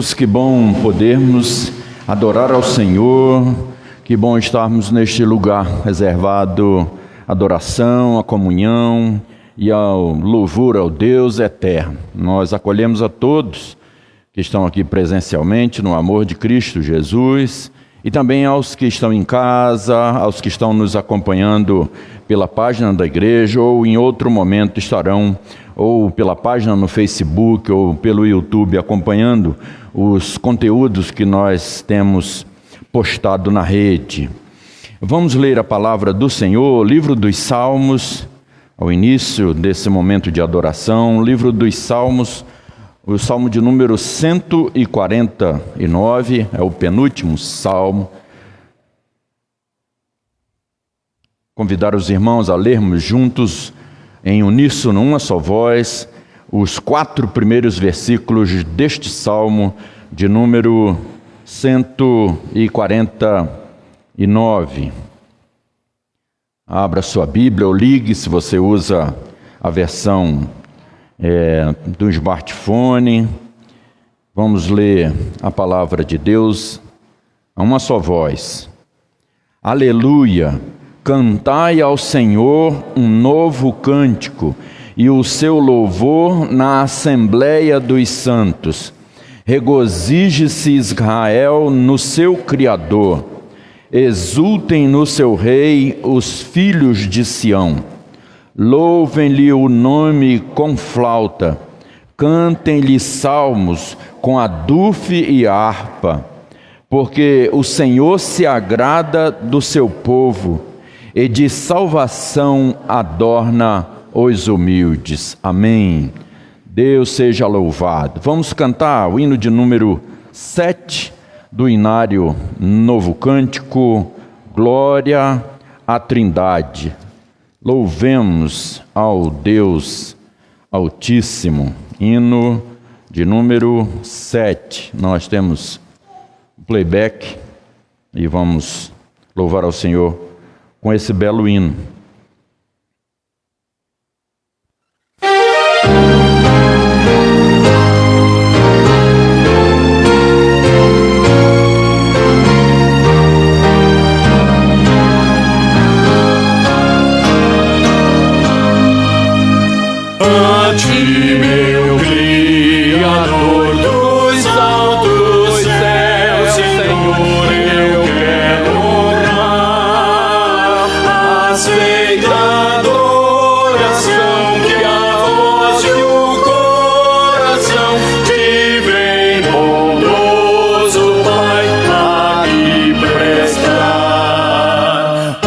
Deus, que bom podermos adorar ao Senhor, que bom estarmos neste lugar reservado à adoração, à comunhão e ao louvor ao Deus eterno. Nós acolhemos a todos que estão aqui presencialmente no amor de Cristo Jesus e também aos que estão em casa, aos que estão nos acompanhando pela página da igreja ou em outro momento estarão ou pela página no Facebook ou pelo YouTube acompanhando os conteúdos que nós temos postado na rede. Vamos ler a palavra do Senhor, livro dos Salmos, ao início desse momento de adoração, livro dos Salmos, o Salmo de número 149, é o penúltimo Salmo. Convidar os irmãos a lermos juntos, em uníssono, uma só voz, os 4 primeiros versículos deste Salmo de número 149. Abra sua Bíblia ou ligue, se você usa a versão do smartphone. Vamos ler a palavra de Deus a uma só voz. Aleluia! Cantai ao Senhor um novo cântico e o seu louvor na Assembleia dos Santos. Regozije-se Israel no seu Criador. Exultem no seu Rei os filhos de Sião. Louvem-lhe o nome com flauta. Cantem-lhe salmos com adufe e harpa. Porque o Senhor se agrada do seu povo e de salvação adorna os humildes. Amém. Deus seja louvado. Vamos cantar o hino de número 7 do Inário Novo Cântico, Glória à Trindade. Louvemos ao Deus Altíssimo. Hino de número 7. Nós temos playback e vamos louvar ao Senhor com esse belo hino. A ti, meu Criador dos altos céus, Senhor, eu quero honrar. Aceita a adoração que a voz e o coração te vem, bondoso Pai, aqui prestar. A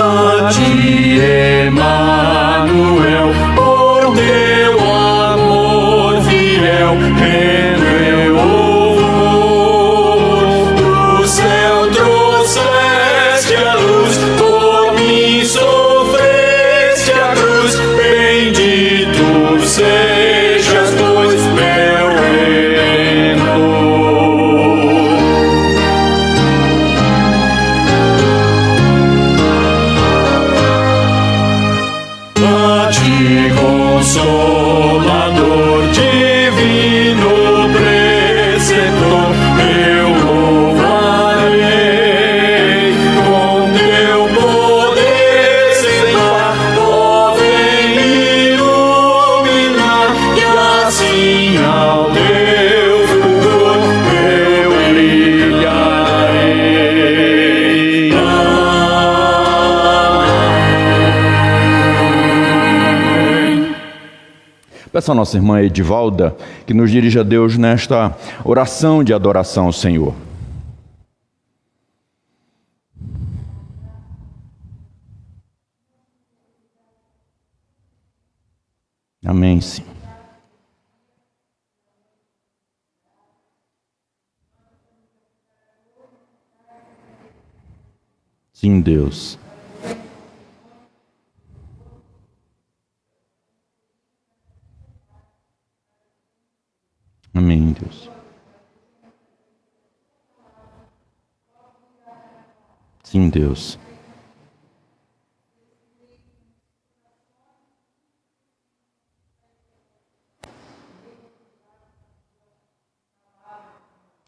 ti, Emanuel, por teu amor fiel, rendo louvor. Do céu trouxeste a luz, por mim sofreste a cruz. Bendito sejas, pois, meu Redentor. A ti, Consolador, divino preceptor, eu louvarei. Com teu poder sem par, ó, vem iluminar, e assim ao teu fulgor eu brilharei. Amém. Peço à nossa irmã Edivalda que nos dirija a Deus nesta oração de adoração ao Senhor. Amém, sim. Sim, Deus. Amém, Deus. Sim, Deus.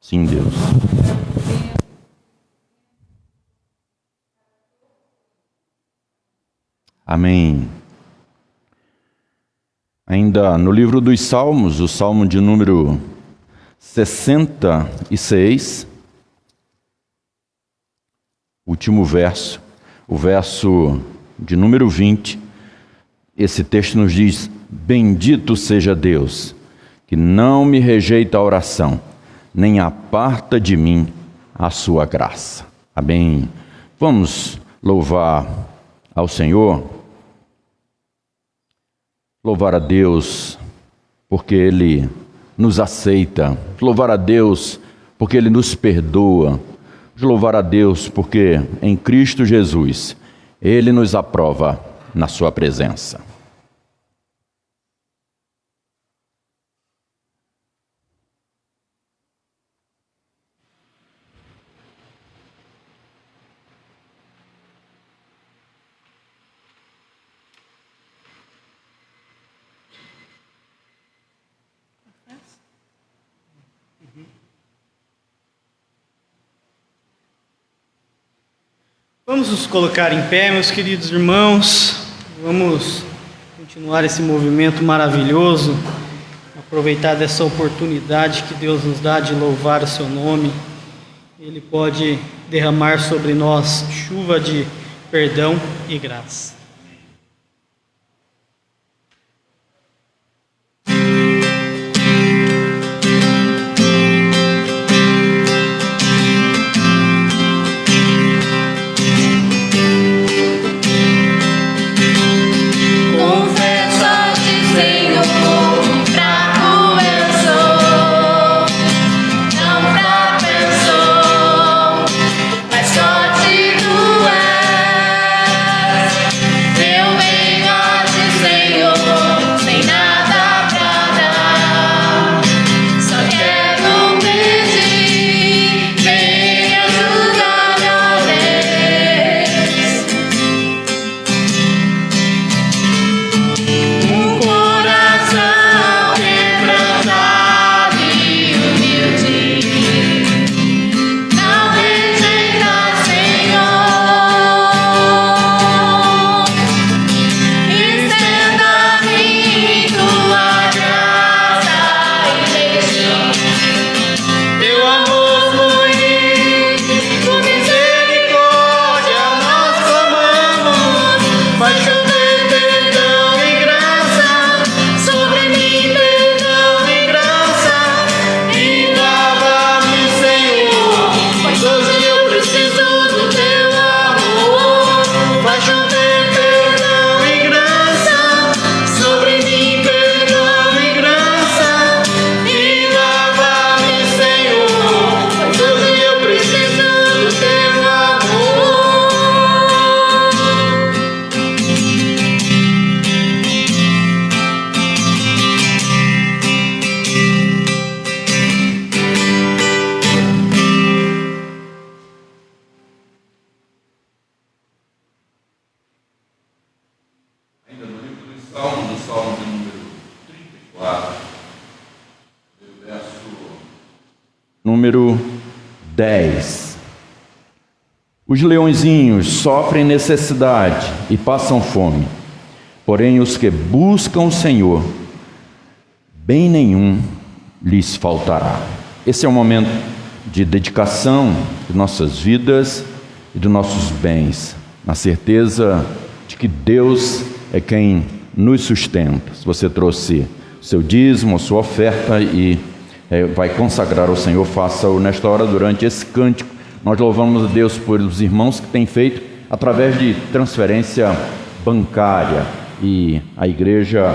Sim, Deus. Amém. Ainda no livro dos Salmos, o Salmo de número 66, último verso, o verso de número 20, esse texto nos diz: bendito seja Deus, que não me rejeita a oração, nem aparta de mim a sua graça. Amém. Vamos louvar ao Senhor. Louvar a Deus porque Ele nos aceita. Louvar a Deus porque Ele nos perdoa. Louvar a Deus porque em Cristo Jesus Ele nos aprova na sua presença. Vamos nos colocar em pé, meus queridos irmãos. Vamos continuar esse movimento maravilhoso, aproveitar dessa oportunidade que Deus nos dá de louvar o seu nome. Ele pode derramar sobre nós chuva de perdão e graça. Salmo de número 34, verso número 10. Os leõezinhos sofrem necessidade e passam fome, porém os que buscam o Senhor, bem nenhum lhes faltará. Esse é o momento de dedicação de nossas vidas e dos nossos bens, na certeza de que Deus é quem nos sustenta. Se você trouxe seu dízimo, sua oferta e vai consagrar ao Senhor, faça-o nesta hora durante esse cântico. Nós louvamos a Deus por os irmãos que têm feito através de transferência bancária, e a igreja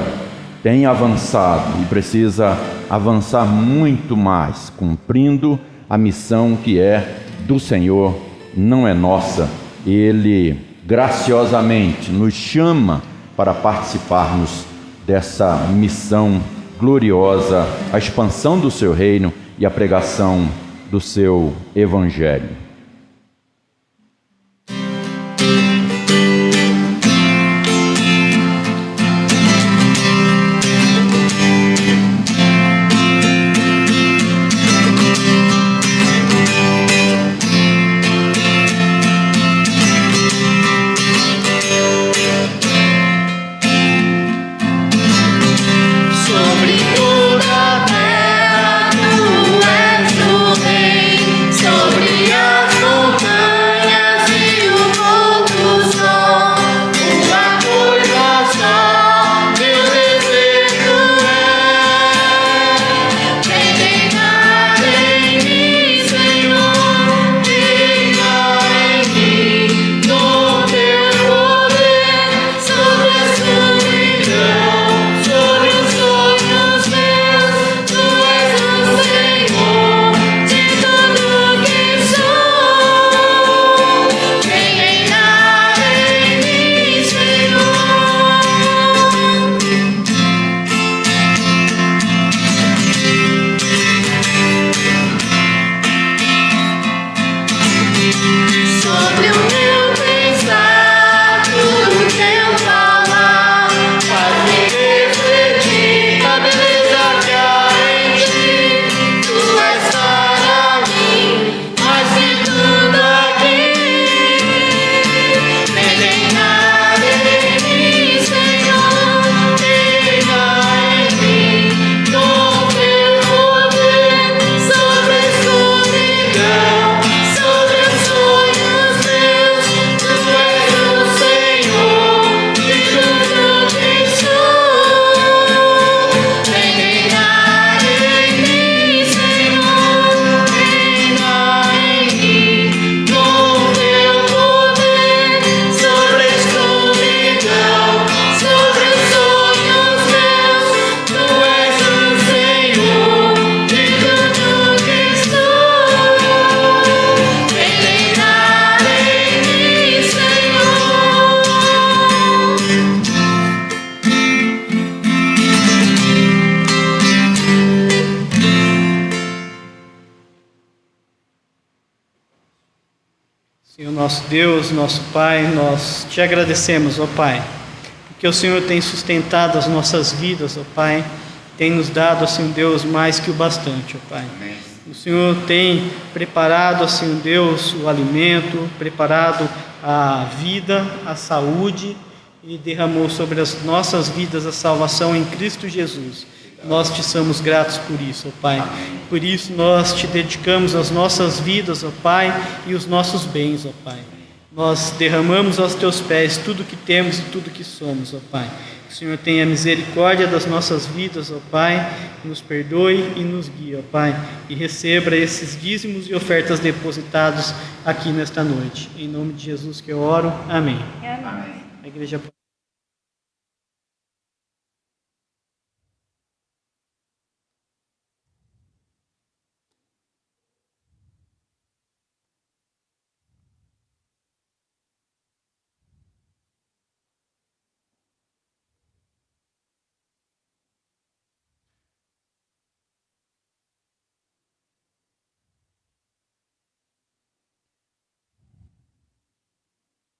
tem avançado e precisa avançar muito mais, cumprindo a missão que é do Senhor, não é nossa. Ele graciosamente nos chama para participarmos dessa missão gloriosa, a expansão do seu reino e a pregação do seu evangelho. Sobre o meu pensar, tudo teu falar, faz-me refletir a beleza que há em ti. Tu és para mim, mais que tudo aqui. Reinar em mim, Senhor, reinar em mim, com teu poder sobre a escuridão, sobre os sonhos meus. Tu és o Senhor, de tudo que sou. Vem reinar em mim, Senhor, reinar em mim, com teu poder sobre a escuridão, sobre os sonhos meus. Tu és o Senhor, de tudo que sou. Vem reinar em mim, Senhor. Senhor nosso Deus, nosso Pai, nós te agradecemos, ó Pai, porque o Senhor tem sustentado as nossas vidas, ó Pai, tem nos dado, assim, Deus, mais que o bastante, ó Pai. O Senhor tem preparado, assim, Deus, o alimento, preparado a vida, a saúde e derramou sobre as nossas vidas a salvação em Cristo Jesus. Nós te somos gratos por isso, ó Pai. Por isso nós te dedicamos as nossas vidas, ó Pai, e os nossos bens, ó Pai. Nós derramamos aos teus pés tudo que temos e tudo que somos, ó Pai. Que o Senhor tenha misericórdia das nossas vidas, ó Pai, nos perdoe e nos guie, ó Pai, e receba esses dízimos e ofertas depositados aqui nesta noite. Em nome de Jesus que eu oro. Amém. Amém. A igreja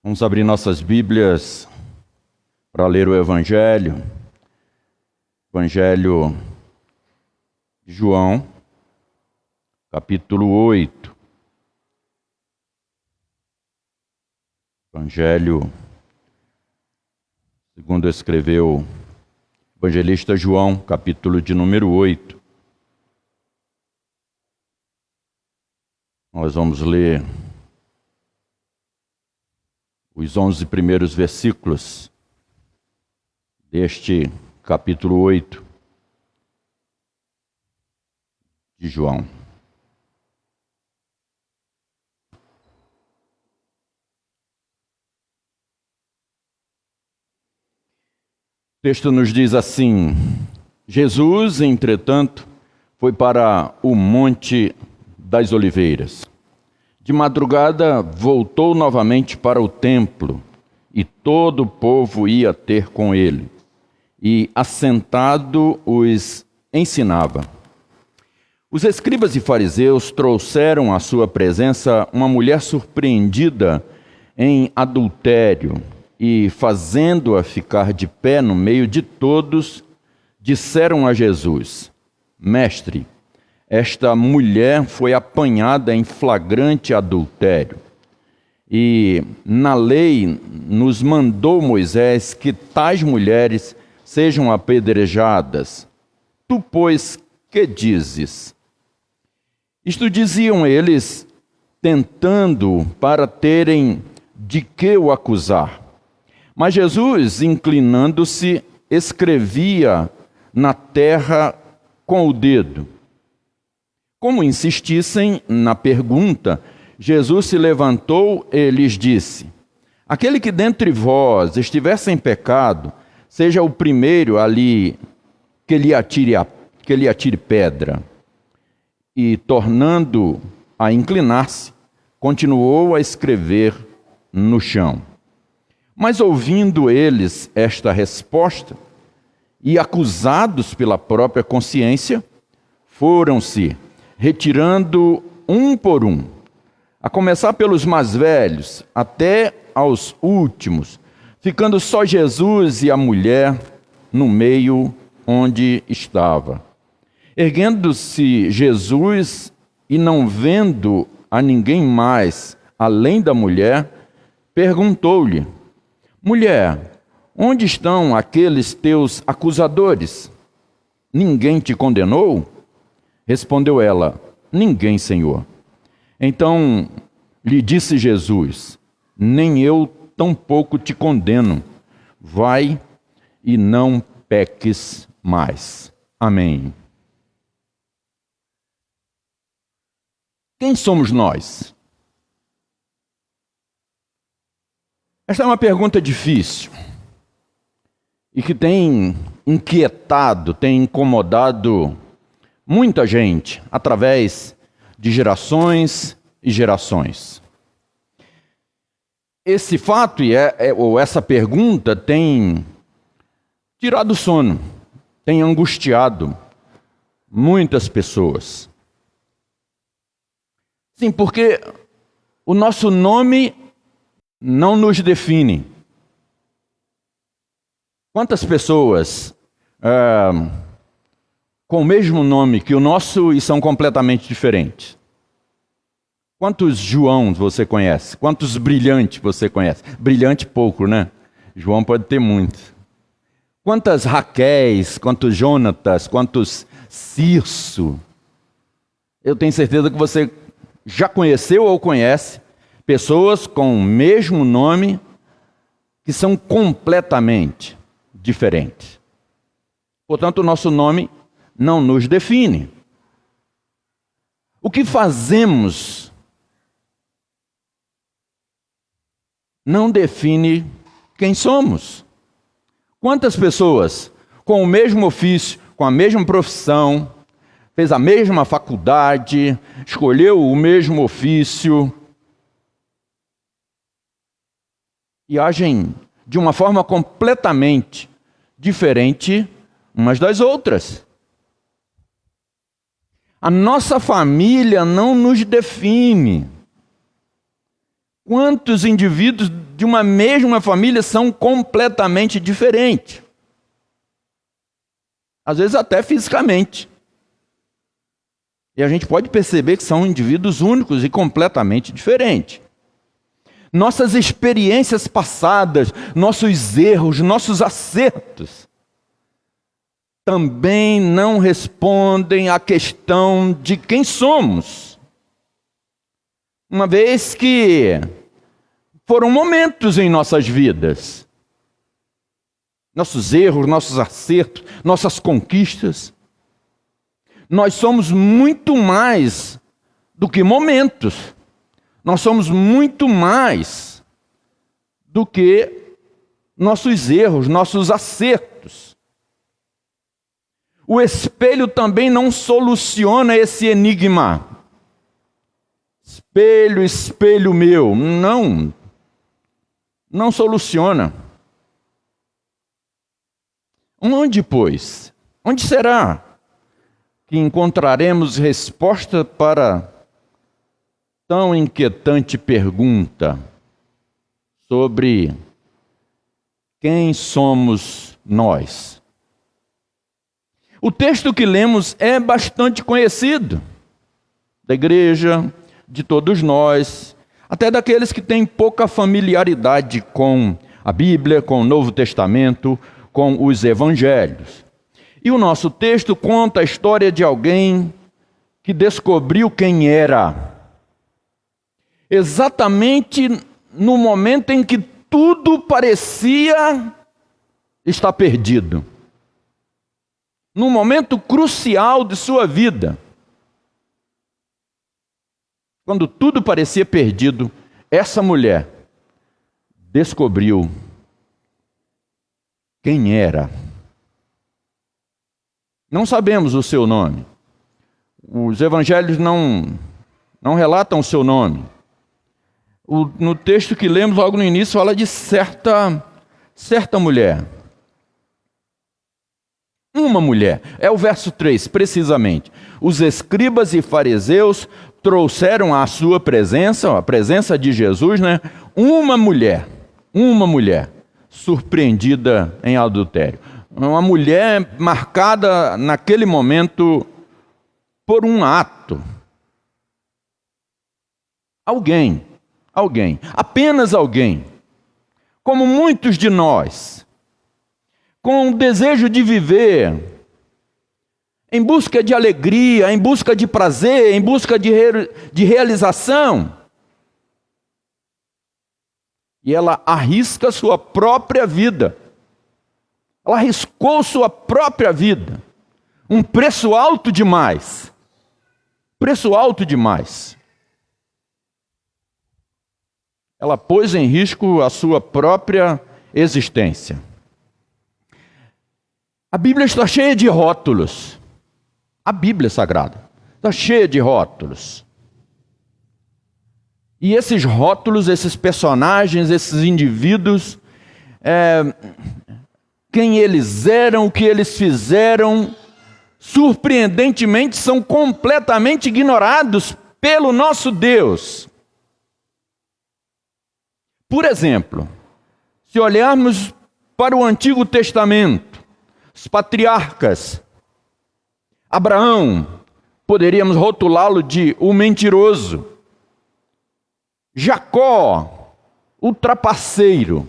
Vamos abrir nossas Bíblias para ler o Evangelho de João, capítulo 8. Evangelho segundo escreveu o evangelista João, capítulo de número 8. Nós vamos ler os 11 primeiros versículos deste capítulo 8 de João. O texto nos diz assim: Jesus, entretanto, foi para o Monte das Oliveiras. De madrugada voltou novamente para o templo, e todo o povo ia ter com ele, e assentado os ensinava. Os escribas e fariseus trouxeram à sua presença uma mulher surpreendida em adultério, e fazendo-a ficar de pé no meio de todos, disseram a Jesus: Mestre, esta mulher foi apanhada em flagrante adultério. E na lei nos mandou Moisés que tais mulheres sejam apedrejadas. Tu, pois, que dizes? Isto diziam eles, tentando para terem de que o acusar. Mas Jesus, inclinando-se, escrevia na terra com o dedo. Como insistissem na pergunta, Jesus se levantou e lhes disse: Aquele que dentre vós estiver sem pecado, seja o primeiro ali que lhe atire pedra. E, tornando a inclinar-se, continuou a escrever no chão. Mas ouvindo eles esta resposta, e acusados pela própria consciência, foram-se retirando um por um, a começar pelos mais velhos até aos últimos, ficando só Jesus e a mulher no meio onde estava. Erguendo-se Jesus e não vendo a ninguém mais além da mulher, perguntou-lhe: Mulher, onde estão aqueles teus acusadores? Ninguém te condenou? Respondeu ela: Ninguém, Senhor. Então lhe disse Jesus: Nem eu tampouco te condeno. Vai e não peques mais. Amém. Quem somos nós? Esta é uma pergunta difícil e que tem inquietado, tem incomodado muita gente através de gerações e gerações. Esse fato ou essa pergunta tem tirado o sono, tem angustiado muitas pessoas. Sim, porque o nosso nome não nos define. Quantas pessoas com o mesmo nome que o nosso e são completamente diferentes? Quantos Joãos você conhece? Quantos Brilhante você conhece? Brilhante pouco, né? João pode ter muito. Quantas Raquéis, quantos Jonatas, quantos Cirso? Eu tenho certeza que você já conheceu ou conhece pessoas com o mesmo nome que são completamente diferentes. Portanto, o nosso nome não nos define. O que fazemos não define quem somos. Quantas pessoas com o mesmo ofício, com a mesma profissão, fez a mesma faculdade, escolheu o mesmo ofício e agem de uma forma completamente diferente umas das outras. A nossa família não nos define. Quantos indivíduos de uma mesma família são completamente diferentes? Às vezes até fisicamente. E a gente pode perceber que são indivíduos únicos e completamente diferentes. Nossas experiências passadas, nossos erros, nossos acertos, também não respondem à questão de quem somos. Uma vez que foram momentos em nossas vidas. Nossos erros, nossos acertos, nossas conquistas. Nós somos muito mais do que momentos. Nós somos muito mais do que nossos erros, nossos acertos. O espelho também não soluciona esse enigma. Espelho, espelho meu. Não soluciona. Onde, pois? Onde será que encontraremos resposta para tão inquietante pergunta sobre quem somos nós? O texto que lemos é bastante conhecido da igreja, de todos nós, até daqueles que têm pouca familiaridade com a Bíblia, com o Novo Testamento, com os Evangelhos. E o nosso texto conta a história de alguém que descobriu quem era. Exatamente no momento em que tudo parecia estar perdido. Num momento crucial de sua vida. Quando tudo parecia perdido, essa mulher descobriu quem era. Não sabemos o seu nome. Os evangelhos não relatam o seu nome. No texto que lemos logo no início, fala de certa mulher. Uma mulher. É o verso 3, precisamente. Os escribas e fariseus trouxeram à sua presença, a presença de Jesus, né, uma mulher surpreendida em adultério. Uma mulher marcada naquele momento por um ato. Alguém, apenas alguém, como muitos de nós, com o desejo de viver, em busca de alegria, em busca de prazer, em busca de realização. E ela arrisca sua própria vida. Ela arriscou sua própria vida. Um preço alto demais. Preço alto demais. Ela pôs em risco a sua própria existência. A Bíblia está cheia de rótulos. A Bíblia Sagrada está cheia de rótulos. E esses rótulos, esses personagens, esses indivíduos, quem eles eram, o que eles fizeram, surpreendentemente são completamente ignorados pelo nosso Deus. Por exemplo, se olharmos para o Antigo Testamento, os patriarcas, Abraão, poderíamos rotulá-lo de o mentiroso. Jacó, o trapaceiro,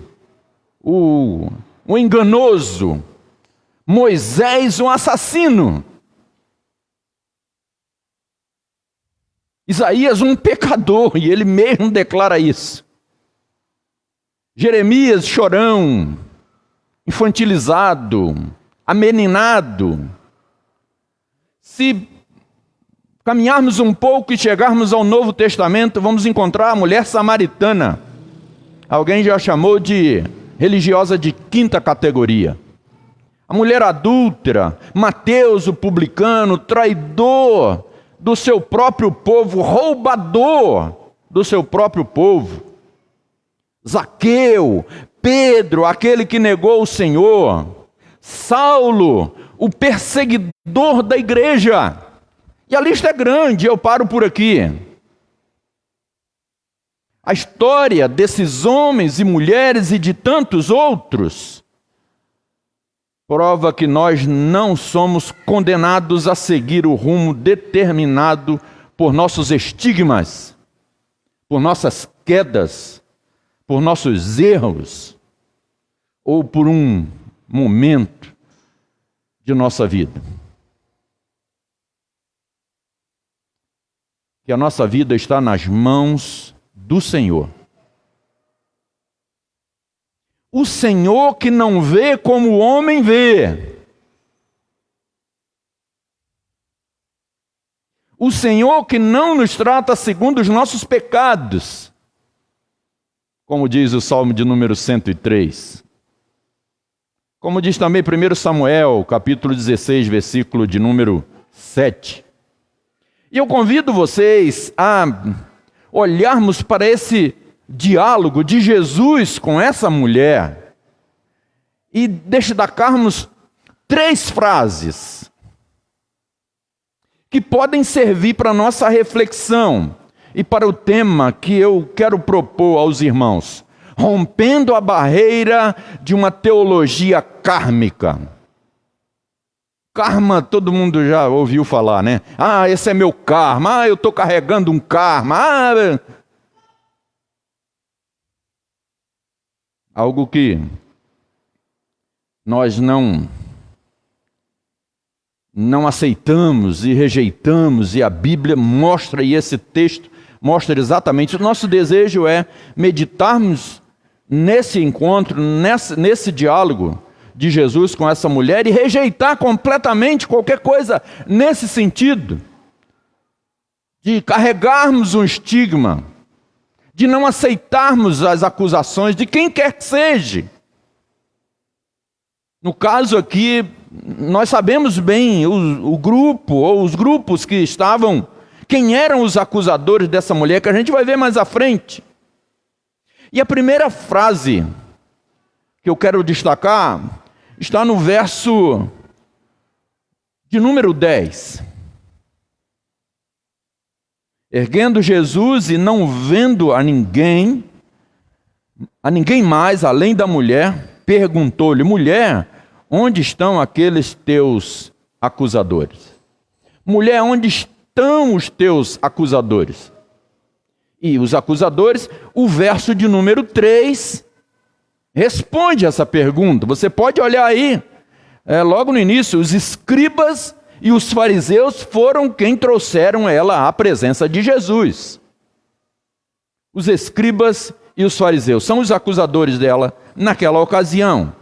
o enganoso. Moisés, um assassino. Isaías, um pecador, e ele mesmo declara isso. Jeremias, chorão, infantilizado, ameninado. Se caminharmos um pouco e chegarmos ao Novo Testamento, vamos encontrar a mulher samaritana. Alguém já chamou de religiosa de quinta categoria. A mulher adúltera, Mateus, o publicano, traidor do seu próprio povo, roubador do seu próprio povo. Zaqueu, Pedro, aquele que negou o Senhor. Saulo, o perseguidor da igreja. E a lista é grande, eu paro por aqui. A história desses homens e mulheres e de tantos outros prova que nós não somos condenados a seguir o rumo determinado por nossos estigmas, por nossas quedas, por nossos erros, ou por um momento de nossa vida. Que a nossa vida está nas mãos do Senhor. O Senhor que não vê como o homem vê. O Senhor que não nos trata segundo os nossos pecados. Como diz o Salmo de número 103. Como diz também 1 Samuel, capítulo 16, versículo de número 7. E eu convido vocês a olharmos para esse diálogo de Jesus com essa mulher e destacarmos 3 frases que podem servir para a nossa reflexão e para o tema que eu quero propor aos irmãos: rompendo a barreira de uma teologia kármica. Karma, todo mundo já ouviu falar, né? Ah, esse é meu karma. Ah, eu estou carregando um karma. Algo que nós não aceitamos e rejeitamos, e a Bíblia mostra, e esse texto mostra exatamente. O nosso desejo é meditarmos nesse encontro, nesse diálogo de Jesus com essa mulher e rejeitar completamente qualquer coisa nesse sentido, de carregarmos um estigma, de não aceitarmos as acusações de quem quer que seja. No caso aqui, nós sabemos bem o grupo, ou os grupos que estavam, quem eram os acusadores dessa mulher, que a gente vai ver mais à frente. E a primeira frase que eu quero destacar está no verso de número 10. Erguendo Jesus e não vendo a ninguém mais além da mulher, perguntou-lhe: mulher, onde estão aqueles teus acusadores? Mulher, onde estão os teus acusadores? E os acusadores, o verso de número 3, responde essa pergunta. Você pode olhar aí, logo no início, os escribas e os fariseus foram quem trouxeram ela à presença de Jesus. Os escribas e os fariseus são os acusadores dela naquela ocasião.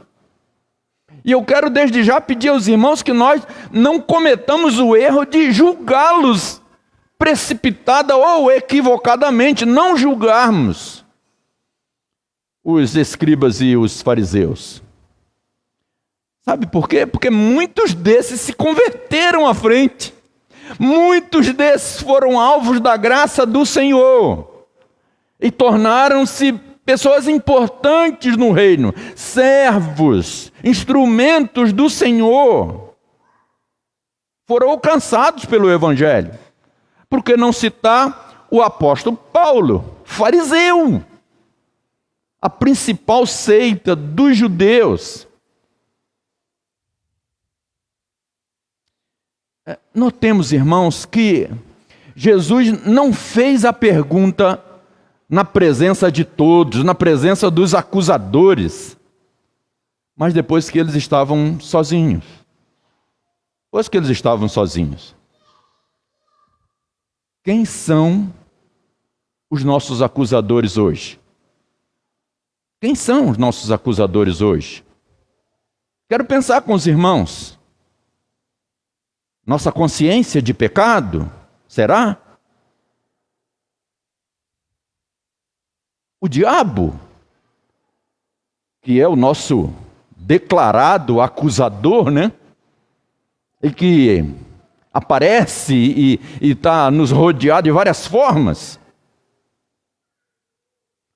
E eu quero desde já pedir aos irmãos que nós não cometamos o erro de julgá-los precipitada ou equivocadamente, não julgarmos os escribas e os fariseus. Sabe por quê? Porque muitos desses se converteram à frente. Muitos desses foram alvos da graça do Senhor e tornaram-se pessoas importantes no reino, servos, instrumentos do Senhor. Foram alcançados pelo Evangelho. Por que não citar o apóstolo Paulo, fariseu, a principal seita dos judeus? Notemos, irmãos, que Jesus não fez a pergunta na presença de todos, na presença dos acusadores, mas depois que eles estavam sozinhos. Depois que eles estavam sozinhos. Quem são os nossos acusadores hoje? Quem são os nossos acusadores hoje? Quero pensar com os irmãos. Nossa consciência de pecado? Será? O diabo, que é o nosso declarado acusador, né? E que aparece e está nos rodeado de várias formas.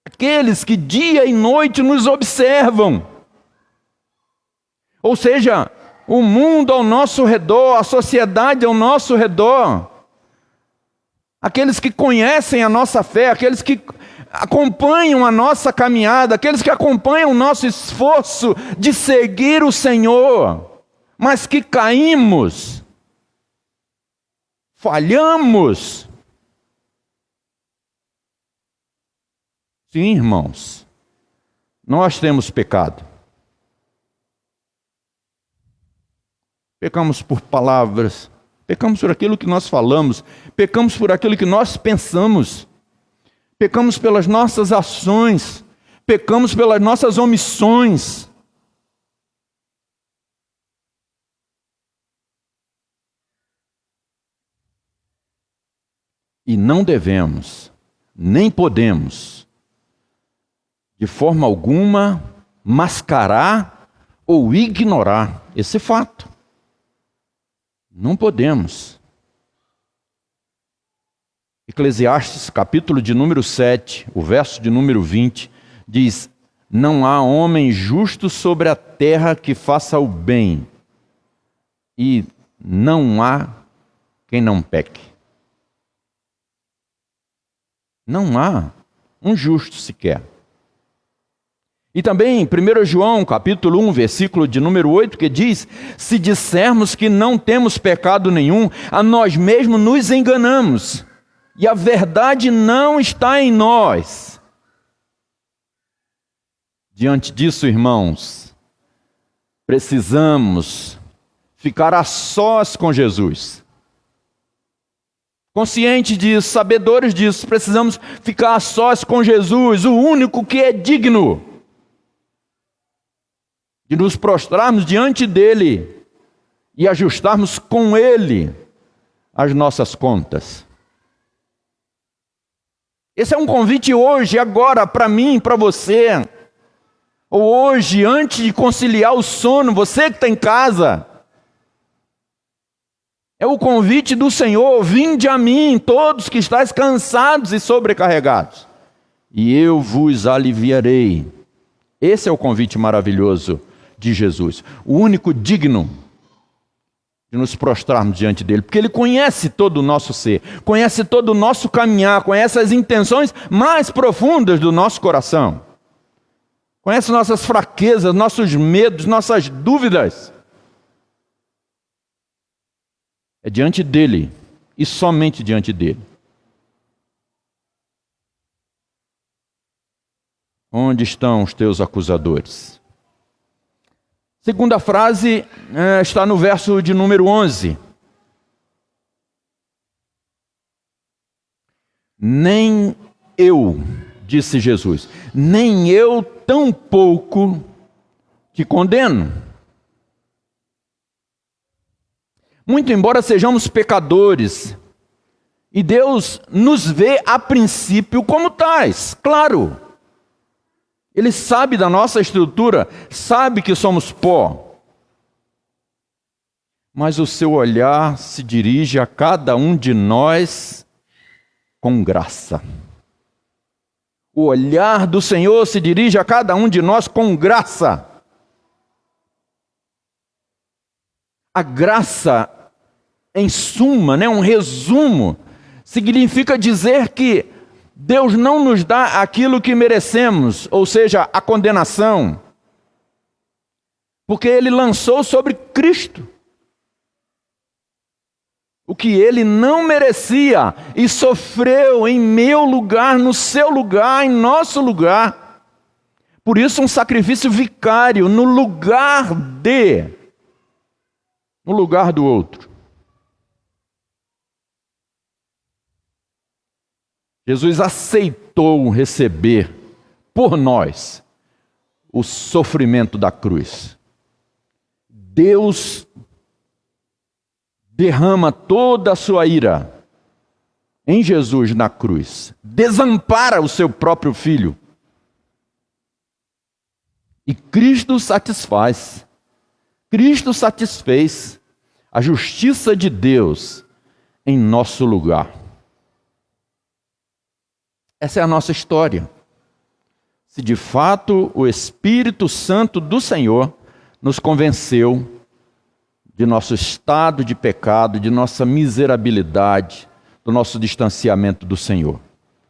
Aqueles que dia e noite nos observam. Ou seja, o mundo ao nosso redor, a sociedade ao nosso redor. Aqueles que conhecem a nossa fé, aqueles que acompanham a nossa caminhada, aqueles que acompanham o nosso esforço de seguir o Senhor, mas que caímos, falhamos. Sim, irmãos, nós temos pecado. Pecamos por palavras, pecamos por aquilo que nós falamos, pecamos por aquilo que nós pensamos, pecamos pelas nossas ações, pecamos pelas nossas omissões. E não devemos, nem podemos, de forma alguma, mascarar ou ignorar esse fato. Não podemos. Eclesiastes, capítulo de número 7, o verso de número 20, diz: não há homem justo sobre a terra que faça o bem, e não há quem não peque. Não há um justo sequer. E também em 1 João, capítulo 1, versículo de número 8, que diz: se dissermos que não temos pecado nenhum, a nós mesmos nos enganamos, e a verdade não está em nós. Diante disso, irmãos, precisamos ficar a sós com Jesus. Conscientes disso, sabedores disso, precisamos ficar a sós com Jesus, o único que é digno de nos prostrarmos diante dele e ajustarmos com ele as nossas contas. Esse é um convite hoje, agora, para mim, para você. Ou hoje, antes de conciliar o sono, você que está em casa. É o convite do Senhor: vinde a mim, todos que estáis cansados e sobrecarregados, e eu vos aliviarei. Esse é o convite maravilhoso de Jesus, o único digno de nos prostrarmos diante dele, porque ele conhece todo o nosso ser, conhece todo o nosso caminhar, conhece as intenções mais profundas do nosso coração, conhece nossas fraquezas, nossos medos, nossas dúvidas. É diante dele e somente diante dele. Onde estão os teus acusadores? Segunda frase está no verso de número 11. Nem eu, disse Jesus, nem eu tampouco te condeno. Muito embora sejamos pecadores, e Deus nos vê a princípio como tais, claro. Ele sabe da nossa estrutura, sabe que somos pó. Mas o seu olhar se dirige a cada um de nós com graça. O olhar do Senhor se dirige a cada um de nós com graça. A graça, em suma, um resumo, significa dizer que Deus não nos dá aquilo que merecemos, ou seja, a condenação, porque Ele lançou sobre Cristo o que Ele não merecia e sofreu em meu lugar, no seu lugar, em nosso lugar. Por isso um sacrifício vicário no lugar do outro. Jesus aceitou receber por nós o sofrimento da cruz. Deus derrama toda a sua ira em Jesus na cruz. Desampara o seu próprio Filho. E Cristo satisfaz. Cristo satisfez a justiça de Deus em nosso lugar. Essa é a nossa história. Se de fato o Espírito Santo do Senhor nos convenceu de nosso estado de pecado, de nossa miserabilidade, do nosso distanciamento do Senhor.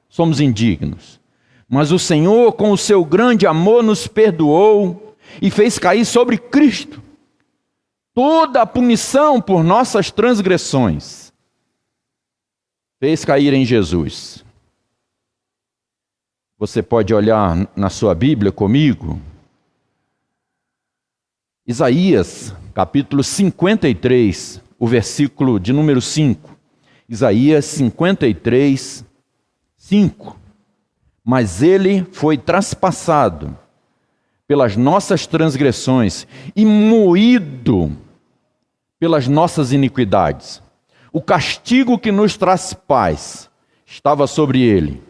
Somos indignos. Mas o Senhor, com o seu grande amor, nos perdoou e fez cair sobre Cristo toda a punição por nossas transgressões. Fez cair em Jesus. Você pode olhar na sua Bíblia comigo. Isaías, capítulo 53, o versículo de número 5. Isaías 53, 5. Mas ele foi traspassado pelas nossas transgressões e moído pelas nossas iniquidades. O castigo que nos traz paz estava sobre ele,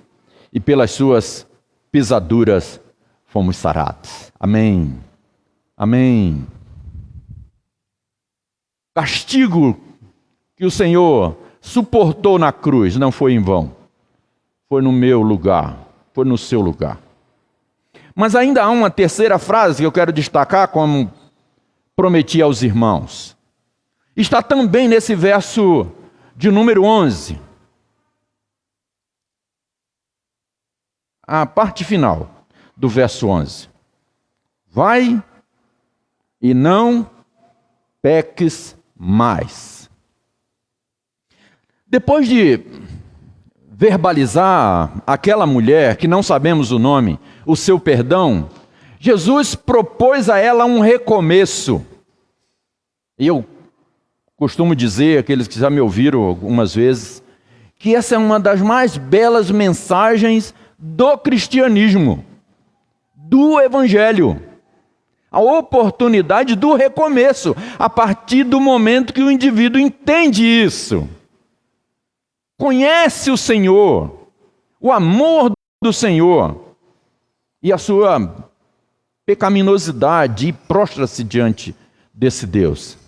e pelas suas pisaduras fomos sarados. Amém. Amém. Castigo que o Senhor suportou na cruz não foi em vão. Foi no meu lugar, foi no seu lugar. Mas ainda há uma terceira frase que eu quero destacar, como prometi aos irmãos. Está também nesse verso de número 11. A parte final do verso 11. Vai e não peques mais. Depois de verbalizar àquela mulher, que não sabemos o nome, o seu perdão, Jesus propôs a ela um recomeço. E eu costumo dizer, aqueles que já me ouviram algumas vezes, que essa é uma das mais belas mensagens do cristianismo, do evangelho. A oportunidade do recomeço, a partir do momento que o indivíduo entende isso. Conhece o Senhor, o amor do Senhor e a sua pecaminosidade e prostra-se diante desse Deus.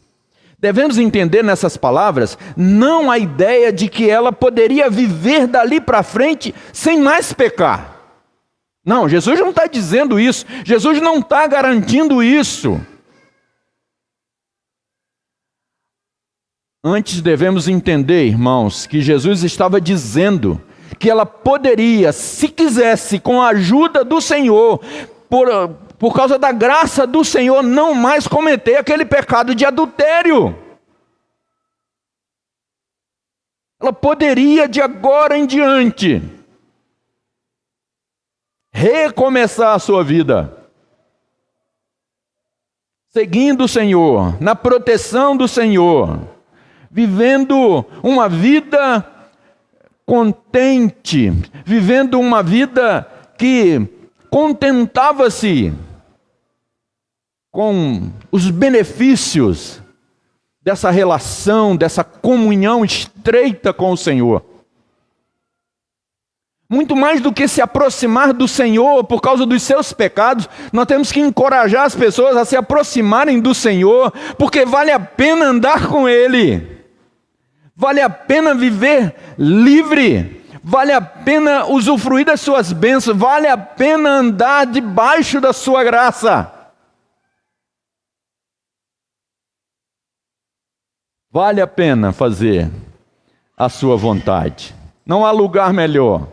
Devemos entender nessas palavras não a ideia de que ela poderia viver dali para frente sem mais pecar. Não, Jesus não está dizendo isso. Jesus não está garantindo isso. Antes devemos entender, irmãos, que Jesus estava dizendo que ela poderia, se quisesse, com a ajuda do Senhor, por causa da graça do Senhor, não mais cometer aquele pecado de adultério. Ela poderia, de agora em diante, recomeçar a sua vida, seguindo o Senhor, na proteção do Senhor, vivendo uma vida contente, vivendo uma vida que contentava-se com os benefícios dessa relação, dessa comunhão estreita com o Senhor. Muito mais do que se aproximar do Senhor por causa dos seus pecados, nós temos que encorajar as pessoas a se aproximarem do Senhor, porque vale a pena andar com Ele. Vale a pena viver livre, vale a pena usufruir das suas bênçãos, vale a pena andar debaixo da sua graça. Vale a pena fazer a sua vontade. Não há lugar melhor,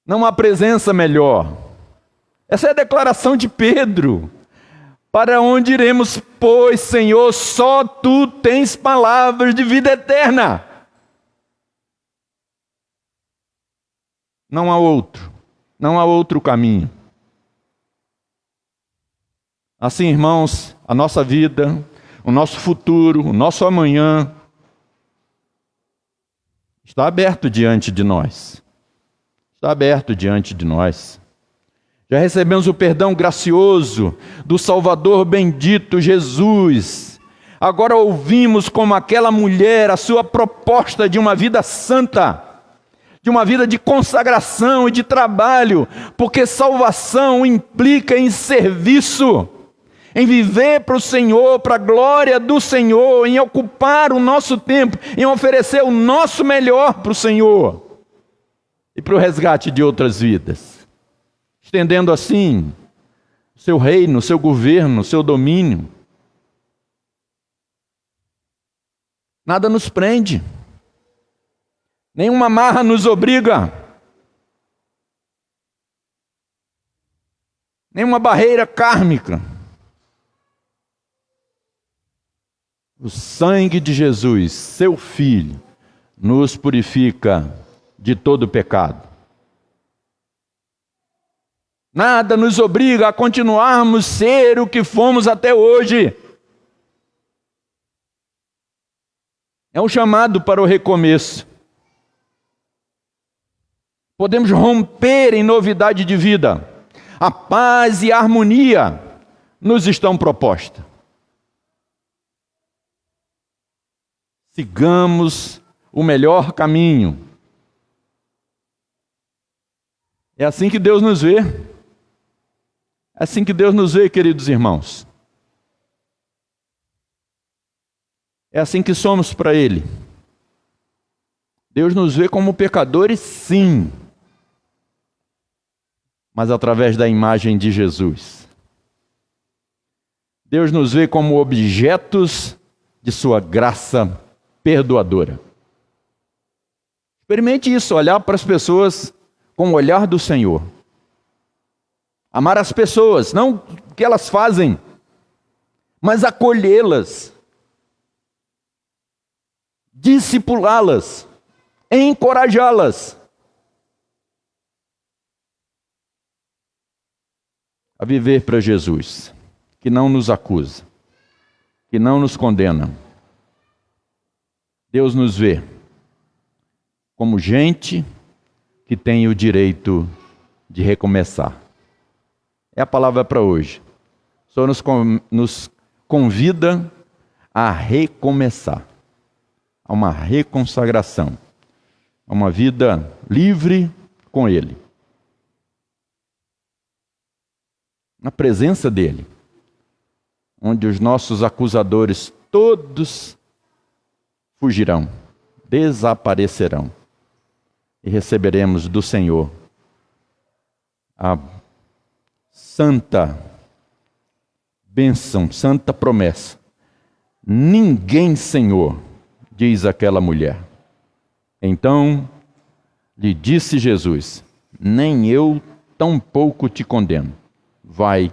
não há presença melhor. Essa é a declaração de Pedro. Para onde iremos, pois, Senhor? Só Tu tens palavras de vida eterna. Não há outro caminho. Assim, irmãos, a nossa vida, o nosso futuro, o nosso amanhã, está aberto diante de nós. Está aberto diante de nós. Já recebemos o perdão gracioso do Salvador bendito Jesus. Agora ouvimos como aquela mulher a sua proposta de uma vida santa, de uma vida de consagração e de trabalho, porque salvação implica em serviço, em viver para o Senhor, para a glória do Senhor, em ocupar o nosso tempo, em oferecer o nosso melhor para o Senhor e para o resgate de outras vidas. Estendendo assim o seu reino, o seu governo, o seu domínio. Nada nos prende. Nenhuma amarra nos obriga. Nenhuma barreira kármica. O sangue de Jesus, seu Filho, nos purifica de todo pecado. Nada nos obriga a continuarmos ser o que fomos até hoje. É um chamado para o recomeço. Podemos romper em novidade de vida. A paz e a harmonia nos estão propostas. Sigamos o melhor caminho. É assim que Deus nos vê. É assim que Deus nos vê, queridos irmãos. É assim que somos para Ele. Deus nos vê como pecadores, sim, mas através da imagem de Jesus. Deus nos vê como objetos de sua graça perdoadora. Experimente isso, olhar para as pessoas com o olhar do Senhor. Amar as pessoas, não o que elas fazem, mas acolhê-las, discipulá-las, encorajá-las a viver para Jesus, que não nos acusa, que não nos condena. Deus nos vê como gente que tem o direito de recomeçar. É a palavra para hoje. O Senhor nos convida a recomeçar, a uma reconsagração, a uma vida livre com Ele. Na presença dEle, onde os nossos acusadores todos fugirão, desaparecerão, e receberemos do Senhor a santa bênção, santa promessa Ninguém, Senhor, diz aquela mulher. Então lhe disse Jesus: nem eu tampouco te condeno. Vai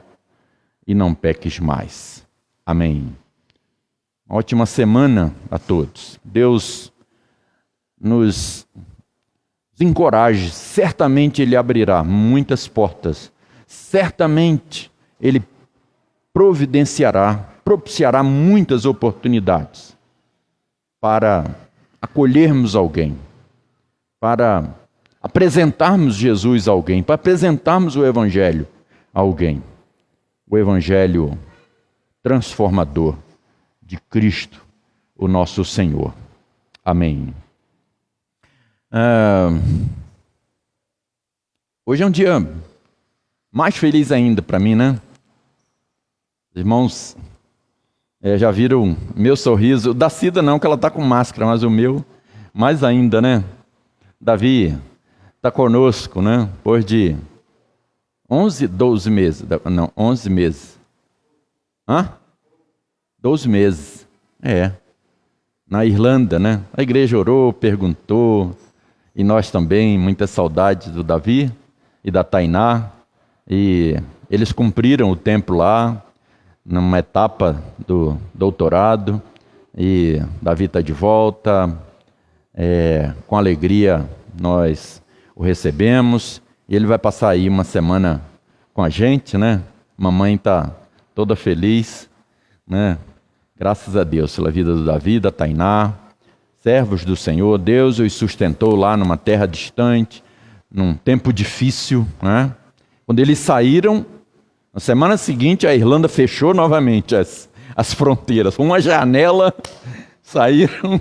e não peques mais. Amém. Ótima semana a todos. Deus nos encoraje. Certamente Ele abrirá muitas portas. Certamente Ele propiciará muitas oportunidades para acolhermos alguém, para apresentarmos Jesus a alguém, para apresentarmos o Evangelho a alguém. O Evangelho transformador de Cristo, o nosso Senhor. Amém. Hoje é um dia mais feliz ainda para mim, né? Irmãos, já viram meu sorriso? O da Cida não, que ela está com máscara, mas o meu, mais ainda, né? Davi está conosco, né? Depois de 12 meses. Não, 11 meses. 12 meses. Na Irlanda, né? A igreja orou, perguntou, e nós também, muita saudade do Davi e da Tainá. E eles cumpriram o tempo lá, numa etapa do doutorado, e Davi está de volta. Com alegria nós o recebemos, e ele vai passar aí uma semana com a gente, né? Mamãe está toda feliz, né? Graças a Deus pela vida do Davi, da Tainá, servos do Senhor. Deus os sustentou lá numa terra distante, num tempo difícil, né? Quando eles saíram, na semana seguinte a Irlanda fechou novamente as fronteiras. Com uma janela saíram,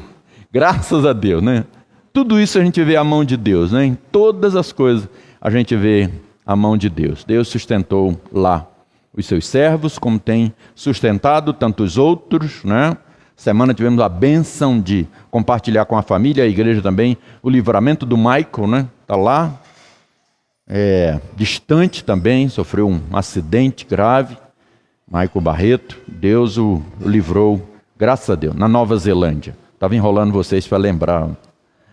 graças a Deus, né? Tudo isso a gente vê a mão de Deus, né? Em todas as coisas a gente vê a mão de Deus. Deus sustentou lá os seus servos, como tem sustentado tantos outros, né? Semana tivemos a bênção de compartilhar com a família, a igreja também, o livramento do Michael, né? Está lá, distante também, sofreu um acidente grave. Michael Barreto, Deus o livrou, graças a Deus, na Nova Zelândia. Estava enrolando vocês para lembrar.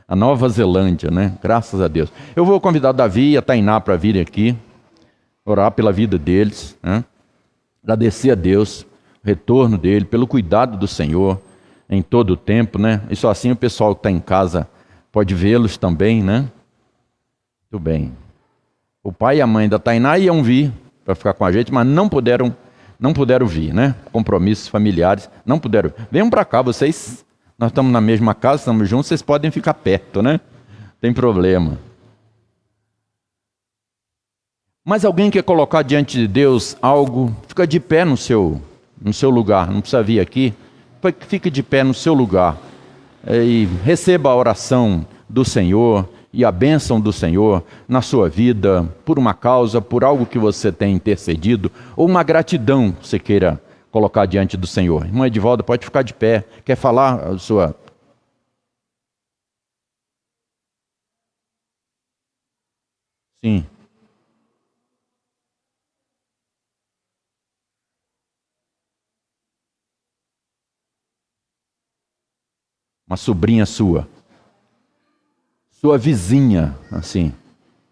A Nova Zelândia, né? Graças a Deus. Eu vou convidar o Davi e a Tainá para virem aqui, orar pela vida deles, né? Agradecer a Deus, o retorno dele, pelo cuidado do Senhor em todo o tempo, né? E só assim o pessoal que está em casa pode vê-los também, né? Muito bem. O pai e a mãe da Tainá iam vir para ficar com a gente, mas não puderam vir, né? Compromissos familiares, não puderam. Venham para cá, vocês, nós estamos na mesma casa, estamos juntos, vocês podem ficar perto, né? Tem problema. Mas alguém quer colocar diante de Deus algo, fica de pé no seu lugar, não precisa vir aqui, fique de pé no seu lugar e receba a oração do Senhor e a bênção do Senhor na sua vida, por uma causa, por algo que você tem intercedido, ou uma gratidão que você queira colocar diante do Senhor. Irmã Edivalda, pode ficar de pé, quer falar a sua... Sim. Uma sobrinha sua. Sua vizinha, assim.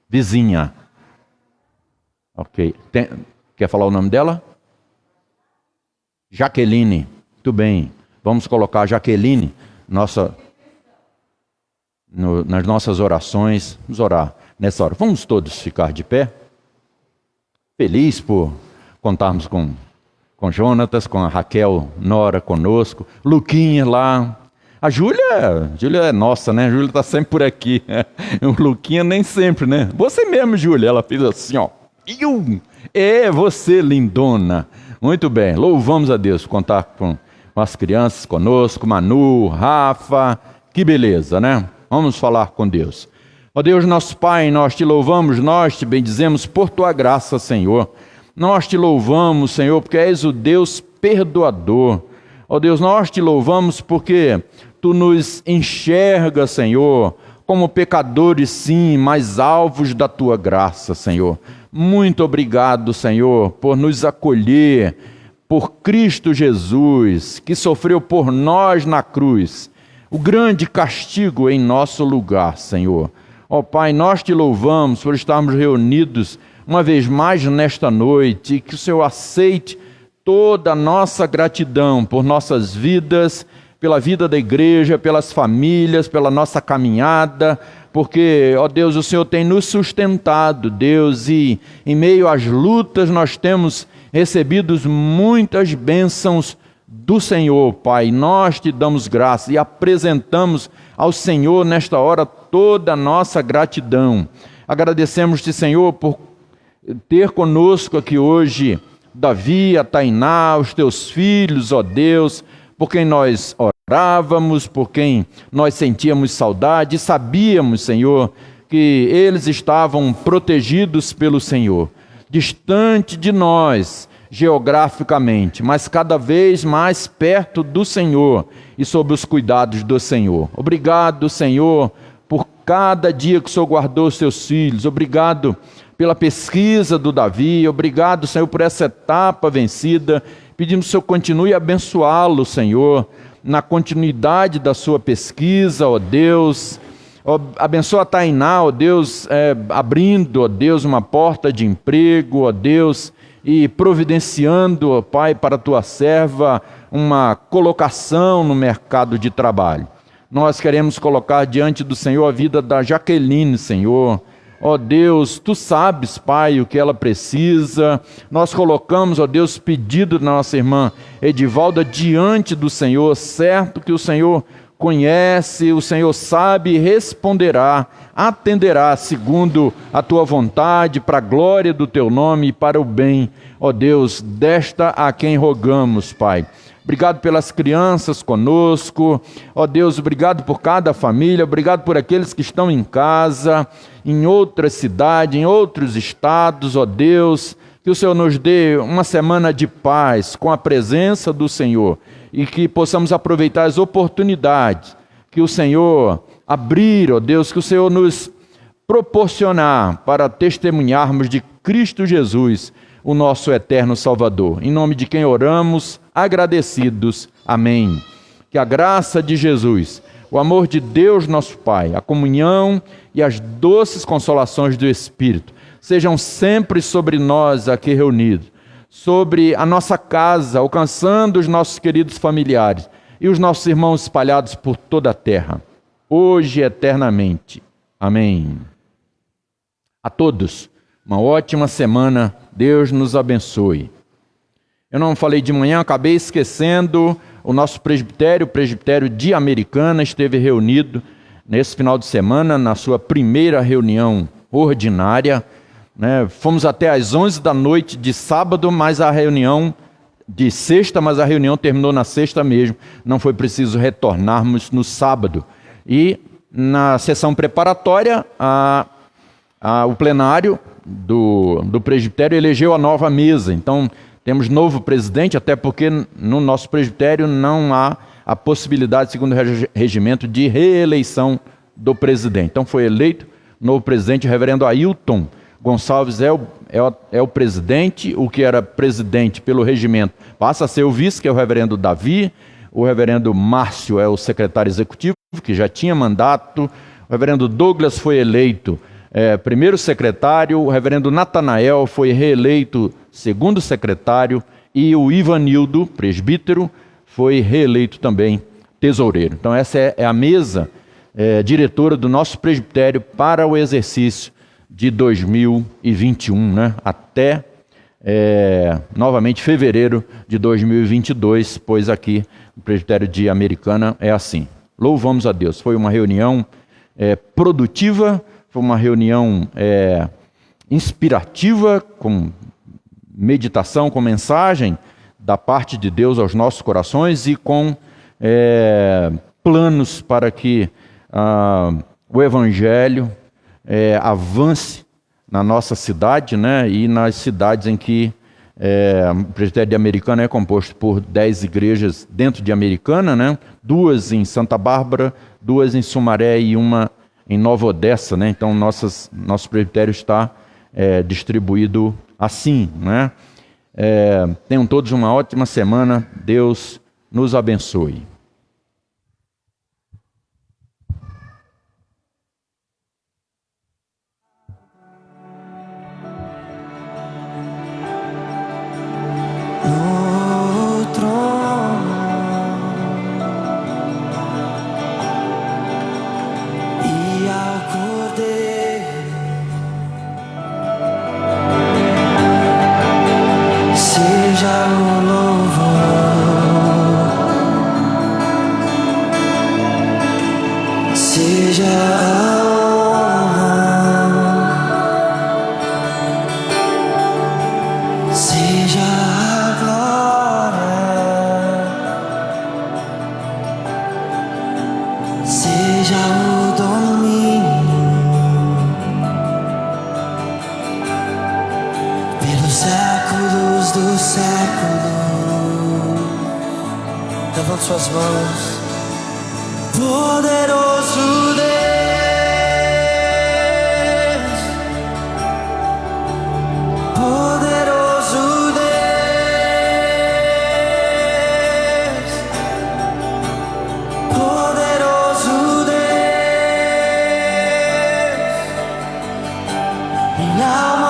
Vizinha. Ok. Quer falar o nome dela? Jaqueline. Muito bem. Vamos colocar a Jaqueline nas nossas orações. Vamos orar nessa hora. Vamos todos ficar de pé. Feliz por contarmos com Jonatas, com a Raquel Nora conosco. Luquinha lá. A Júlia é nossa, né? A Júlia está sempre por aqui. O Luquinha nem sempre, né? Você mesmo, Júlia. Ela fez assim, ó. Você, lindona. Muito bem. Louvamos a Deus por contar com as crianças conosco. Manu, Rafa. Que beleza, né? Vamos falar com Deus. Ó Deus, nosso Pai, nós te louvamos, nós te bendizemos por tua graça, Senhor. Nós te louvamos, Senhor, porque és o Deus perdoador. Ó Deus, nós te louvamos porque tu nos enxergas, Senhor, como pecadores, sim, mas alvos da tua graça, Senhor. Muito obrigado, Senhor, por nos acolher, por Cristo Jesus, que sofreu por nós na cruz, o grande castigo em nosso lugar, Senhor. Ó Pai, nós te louvamos por estarmos reunidos uma vez mais nesta noite, e que o Senhor aceite toda a nossa gratidão por nossas vidas, pela vida da igreja, pelas famílias, pela nossa caminhada, porque, ó Deus, o Senhor tem nos sustentado, Deus, e em meio às lutas nós temos recebido muitas bênçãos do Senhor, Pai. Nós te damos graça e apresentamos ao Senhor nesta hora toda a nossa gratidão. Agradecemos-te, Senhor, por ter conosco aqui hoje Davi, a Tainá, os teus filhos, ó Deus, por quem nós orávamos, por quem nós sentíamos saudade, e sabíamos, Senhor, que eles estavam protegidos pelo Senhor, distante de nós geograficamente, mas cada vez mais perto do Senhor e sob os cuidados do Senhor. Obrigado, Senhor, por cada dia que o Senhor guardou os seus filhos. Obrigado pela pesquisa do Davi. Obrigado, Senhor, por essa etapa vencida. Pedimos que o Senhor continue a abençoá-lo, Senhor, na continuidade da sua pesquisa, ó Deus. Abençoa a Tainá, ó Deus, abrindo, ó Deus, uma porta de emprego, ó Deus, e providenciando, ó Pai, para a tua serva uma colocação no mercado de trabalho. Nós queremos colocar diante do Senhor a vida da Jaqueline, Senhor. Ó Deus, tu sabes, Pai, o que ela precisa. Nós colocamos, ó Deus, pedido da nossa irmã Edivalda diante do Senhor, certo que o Senhor conhece, o Senhor sabe e responderá, atenderá segundo a tua vontade, para a glória do teu nome e para o bem, ó Deus, desta a quem rogamos, Pai. Obrigado pelas crianças conosco, ó Deus, obrigado por cada família, obrigado por aqueles que estão em casa, em outra cidade, em outros estados, ó Deus, que o Senhor nos dê uma semana de paz com a presença do Senhor e que possamos aproveitar as oportunidades que o Senhor abrir, ó Deus, que o Senhor nos proporcionar para testemunharmos de Cristo Jesus, o nosso eterno Salvador. Em nome de quem oramos, agradecidos. Amém. Que a graça de Jesus, o amor de Deus nosso Pai, a comunhão e as doces consolações do Espírito sejam sempre sobre nós aqui reunidos, sobre a nossa casa, alcançando os nossos queridos familiares e os nossos irmãos espalhados por toda a terra, hoje e eternamente. Amém. A todos, uma ótima semana. Deus nos abençoe. Eu não falei de manhã, acabei esquecendo, o nosso presbitério, o presbitério de Americana, esteve reunido nesse final de semana, na sua primeira reunião ordinária, né? Fomos até às 11 da noite de sábado, mas a reunião de sexta, mas a reunião terminou na sexta mesmo, não foi preciso retornarmos no sábado. E na sessão preparatória, o plenário do presbitério elegeu a nova mesa. Então, temos novo presidente, até porque no nosso presbitério não há a possibilidade, segundo o regimento, de reeleição do presidente. Então, foi eleito novo presidente, o reverendo Ailton Gonçalves é o presidente. O que era presidente pelo regimento passa a ser o vice, que é o reverendo Davi. O reverendo Márcio é o secretário executivo, que já tinha mandato. O reverendo Douglas foi eleito primeiro secretário, o reverendo Natanael foi reeleito segundo secretário e o Ivanildo, presbítero, foi reeleito também tesoureiro. Então essa é a mesa diretora do nosso presbitério para o exercício de 2021, né? Até novamente fevereiro de 2022, pois aqui no presbitério de Americana é assim. Louvamos a Deus, foi uma reunião produtiva, foi uma reunião inspirativa, com meditação, com mensagem da parte de Deus aos nossos corações e com planos para que o Evangelho avance na nossa cidade, né, e nas cidades em que o presbitério de Americana é composto por 10 igrejas dentro de Americana, né, 2 em Santa Bárbara, 2 em Sumaré e uma em Nova Odessa, né? Então nosso presbitério está distribuído assim, né? Tenham todos uma ótima semana. Deus nos abençoe. No trono e ao Cordeiro seja o louvor, seja a honra, seja a glória, seja o domínio pelos séculos dos séculos. Levante suas mãos. Poderoso Deus, poderoso Deus, poderoso Deus, minha alma